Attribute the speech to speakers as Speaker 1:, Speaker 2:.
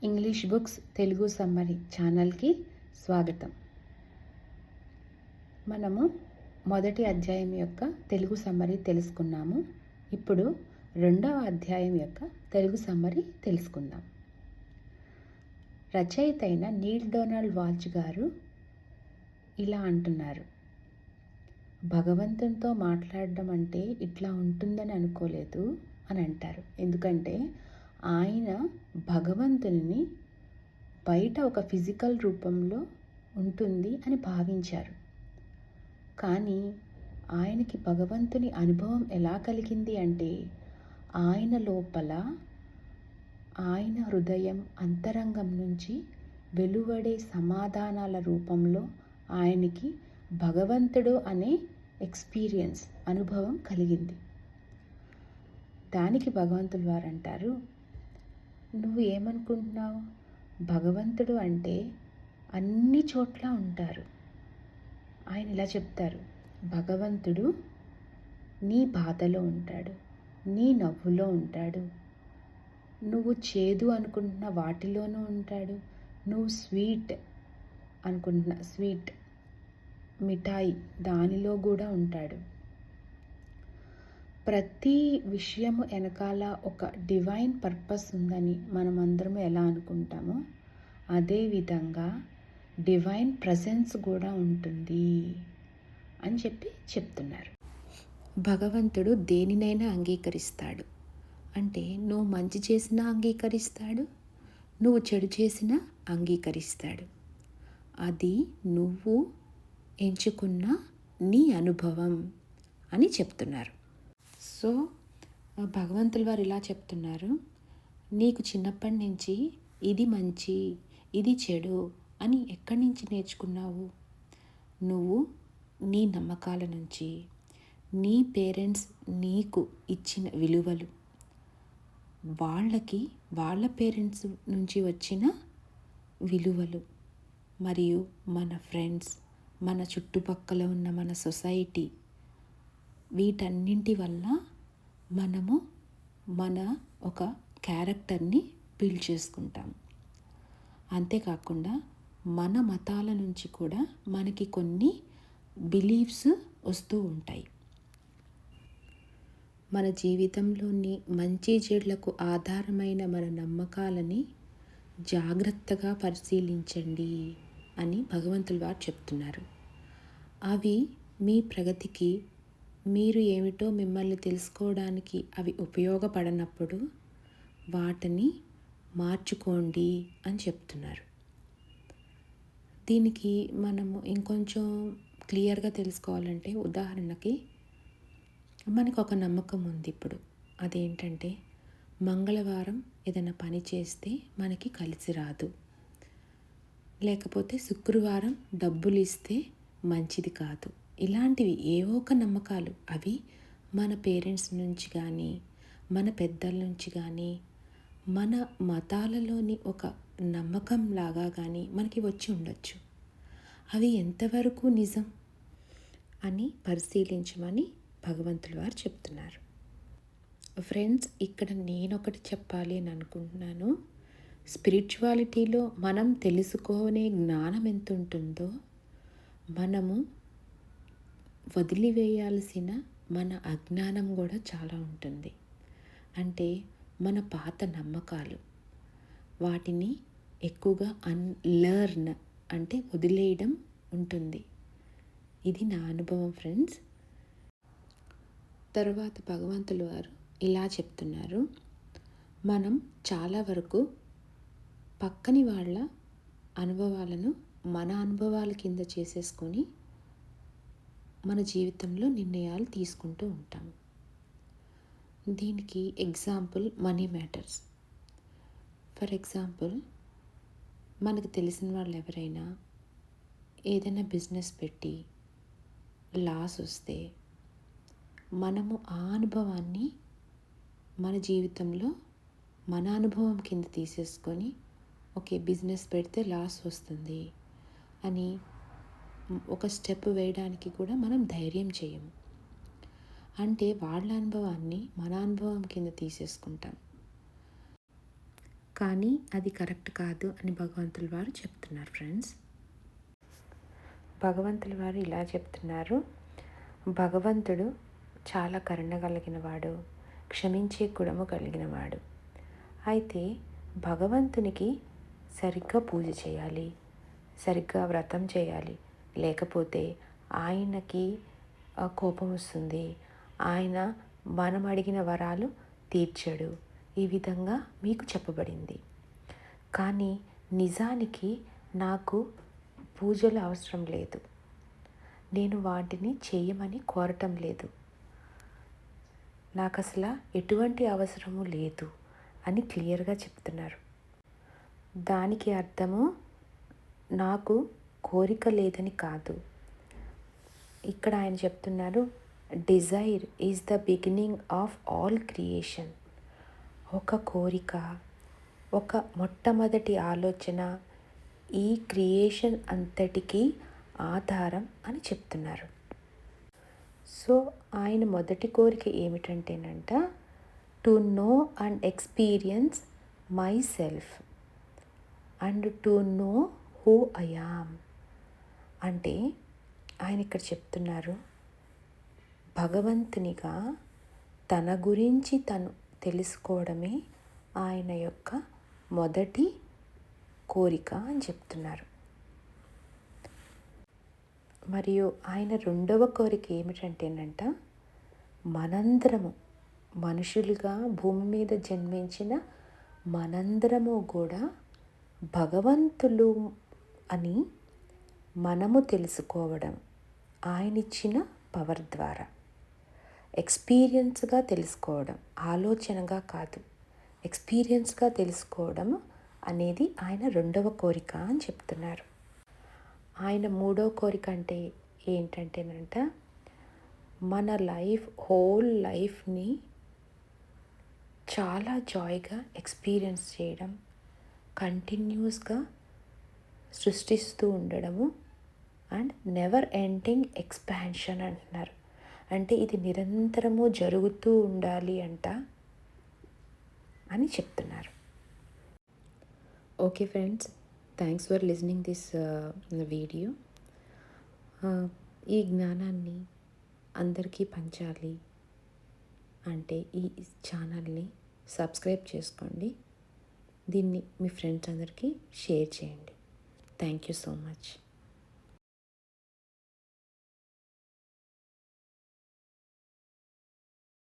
Speaker 1: English books Telugu summary ఛానల్కి స్వాగతం. మనము మొదటి అధ్యాయం యొక్క తెలుగు సమ్మరీ తెలుసుకున్నాము. ఇప్పుడు రెండవ అధ్యాయం యొక్క తెలుగు సమ్మరీ తెలుసుకుందాం. రచయిత అయిన నీల్ డొనాల్డ్ వాల్ష్ గారు ఇలా అంటున్నారు: భగవంతునితో మాట్లాడడం అంటే ఇట్లా ఉంటుందని అనుకోలేదు అని అంటారు. ఎందుకంటే ఆయన భగవంతుని బయట ఒక ఫిజికల్ రూపంలో ఉంటుంది అని భావించారు. కానీ ఆయనకి భగవంతుని అనుభవం ఎలా కలిగింది అంటే ఆయన లోపల, ఆయన హృదయం అంతరంగం నుంచి వెలువడే సమాధానాల రూపంలో ఆయనకి భగవంతుడు అనే ఎక్స్పీరియన్స్, అనుభవం కలిగింది. దానికి భగవంతులు వారు అంటారు, నువ్వు ఏమనుకుంటున్నావు? భగవంతుడు అంటే అన్ని చోట్ల ఉంటారు. ఆయన ఇలా చెప్తారు, భగవంతుడు నీ బాధలో ఉంటాడు, నీ నవ్వులో ఉంటాడు, నువ్వు చేదు అనుకుంటున్న వాటిలోనూ ఉంటాడు, నువ్వు స్వీట్ అనుకుంటున్న మిఠాయి దానిలో కూడా ఉంటాడు. ప్రతి విషయము వెనకాల ఒక డివైన్ పర్పస్ ఉందని మనం అందరం ఎలా అనుకుంటామో అదేవిధంగా డివైన్ ప్రజెన్స్ కూడా ఉంటుంది అని చెప్తున్నారు. భగవంతుడు దేనినైనా అంగీకరిస్తాడు. అంటే నువ్వు మంచి చేసినా అంగీకరిస్తాడు, నువ్వు చెడు చేసినా అంగీకరిస్తాడు. అది నువ్వు ఎంచుకున్న నీ అనుభవం అని చెప్తున్నారు. సో భగవంతులు వారు ఇలా చెప్తున్నారు, నీకు చిన్నప్పటి నుంచి ఇది మంచి, ఇది చెడు అని ఎక్కడి నుంచి నేర్చుకున్నావు? నువ్వు నీ నమ్మకాల నుంచి, నీ పేరెంట్స్ నీకు ఇచ్చిన విలువలు, వాళ్ళ పేరెంట్స్ నుంచి వచ్చిన విలువలు, మరియు మన ఫ్రెండ్స్, మన చుట్టుపక్కల ఉన్న మన సొసైటీ, వీటన్నింటి వల్ల మనము మన ఒక క్యారెక్టర్ని బిల్డ్ చేసుకుంటాం. అంతేకాకుండా మన మతాల నుంచి కూడా మనకి కొన్ని బిలీఫ్స్ వస్తూ ఉంటాయి. మన జీవితంలోని మంచి చెడులకు ఆధారమైన మన నమ్మకాలని జాగ్రత్తగా పరిశీలించండి అని భగవంతులు వారు చెప్తున్నారు. అవి మీ ప్రగతికి, మీరు ఏమిటో మిమ్మల్ని తెలుసుకోవడానికి అవి ఉపయోగపడనప్పుడు వాటిని మార్చుకోండి అని చెప్తున్నారు. దీనికి మనము ఇంకొంచెం క్లియర్గా తెలుసుకోవాలంటే, ఉదాహరణకి మనకు ఒక నమ్మకం ఉంది ఇప్పుడు. అదేంటంటే మంగళవారం ఏదైనా పని చేస్తే మనకి కలిసి రాదు, లేకపోతే శుక్రవారం డబ్బులు ఇస్తే మంచిది కాదు. ఇలాంటివి ఏవో ఒక నమ్మకాలు, అవి మన పేరెంట్స్ నుంచి కానీ, మన పెద్దల నుంచి కానీ, మన మతాలలోని ఒక నమ్మకం లాగా కానీ మనకి వచ్చి ఉండొచ్చు. అవి ఎంతవరకు నిజం అని పరిశీలించమని భగవంతులు వారు చెప్తున్నారు. ఫ్రెండ్స్, ఇక్కడ నేనొకటి చెప్పాలి అని అనుకుంటున్నాను. స్పిరిచువాలిటీలో మనం తెలుసుకోనే జ్ఞానం ఎంత ఉంటుందో, మనము వదిలివేయాల్సిన మన అజ్ఞానం కూడా చాలా ఉంటుంది. అంటే మన పాత నమ్మకాలు, వాటిని ఎక్కువగా అన్లెర్న్ అంటే వదిలేయడం ఉంటుంది. ఇది నా అనుభవం ఫ్రెండ్స్. తర్వాత భగవంతులు వారు ఇలా చెప్తున్నారు, మనం చాలా వరకు పక్కని వాళ్ళ అనుభవాలను మన అనుభవాల కింద చేసేసుకొని మన జీవితంలో నిర్ణయాలు తీసుకుంటూ ఉంటాం. దీనికి example money matters. For example, మనకు తెలిసిన వాళ్ళు ఎవరైనా ఏదైనా బిజినెస్ పెట్టి లాస్ వస్తే మనము ఆ అనుభవాన్ని మన జీవితంలో మన అనుభవం కింద తీసేసుకొని, ఓకే బిజినెస్ పెడితే లాస్ వస్తుంది అని ఒక స్టెప్ వేయడానికి కూడా మనం ధైర్యం చేయము. అంటే వాళ్ళ అనుభవాన్ని మన అనుభవం కింద తీసేసుకుంటాం. కానీ అది కరెక్ట్ కాదు అని భగవంతుల వారు చెప్తున్నారు ఫ్రెండ్స్. భగవంతుల వారు ఇలా చెప్తున్నారు, భగవంతుడు చాలా కరుణ కలిగినవాడు, క్షమించే గుణము కలిగినవాడు. అయితే భగవంతునికి సరిగ్గా పూజ చేయాలి, సరిగ్గా వ్రతం చేయాలి, లేకపోతే ఆయనకి కోపం వస్తుంది, ఆయన మనం అడిగిన వరాలు తీర్చడు. ఈ విధంగా మీకు చెప్పబడింది. కానీ నిజానికి నాకు పూజలు అవసరం లేదు, నేను వాటిని చేయమని కోరటం లేదు, నాకు అసలు ఎటువంటి అవసరము లేదు అని క్లియర్గా చెప్తున్నారు. దానికి అర్థము నాకు కోరిక లేదని కాదు. ఇక్కడ ఆయన చెప్తున్నారు, Dzire is the beginning of all creation. ఒక కోరిక, ఒక మొట్టమొదటి ఆలోచన ఈ క్రియేషన్ అంతటికీ ఆధారం అని చెప్తున్నారు. సో ఆయన మొదటి కోరిక ఏమిటంటేనంట, to know and experience myself and to know who I am. అంటే ఆయన ఇక్కడ చెప్తున్నారు, భగవంతునిగా తన గురించి తను తెలుసుకోవడమే ఆయన యొక్క మొదటి కోరిక అని చెప్తున్నారు. మరియు ఆయన రెండవ కోరిక ఏమిటంటేనంట, మనందరము మనుషులుగా భూమి మీద జన్మించిన మనందరము కూడా భగవంతులు అని మనము తెలుసుకోవడం ఆయన ఇచ్చిన పవర్ ద్వారా, ఎక్స్పీరియన్స్గా తెలుసుకోవడం, ఆలోచనగా కాదు, ఎక్స్పీరియన్స్గా తెలుసుకోవడం అనేది ఆయన రెండవ కోరిక అని చెప్తున్నారు. ఆయన మూడవ కోరిక అంటే ఏంటంటేనంట, మన హోల్ లైఫ్ని చాలా జాయ్గా ఎక్స్పీరియన్స్ చేయడం, కంటిన్యూస్గా సృష్టిస్తూ ఉండడము అండ్ నెవర్ ఎండింగ్ ఎక్స్పాన్షన్ అంటున్నారు. అంటే ఇది నిరంతరము జరుగుతూ ఉండాలి అంట అని చెప్తున్నారు. Okay friends, thanks for listening this video. ఈ జ్ఞానాన్ని అందరికీ పంచాలి అంటే ఈ ఛానల్ని సబ్స్క్రైబ్ చేసుకోండి, దీన్ని మీ ఫ్రెండ్స్ అందరికీ షేర్ చేయండి. Thank you so much.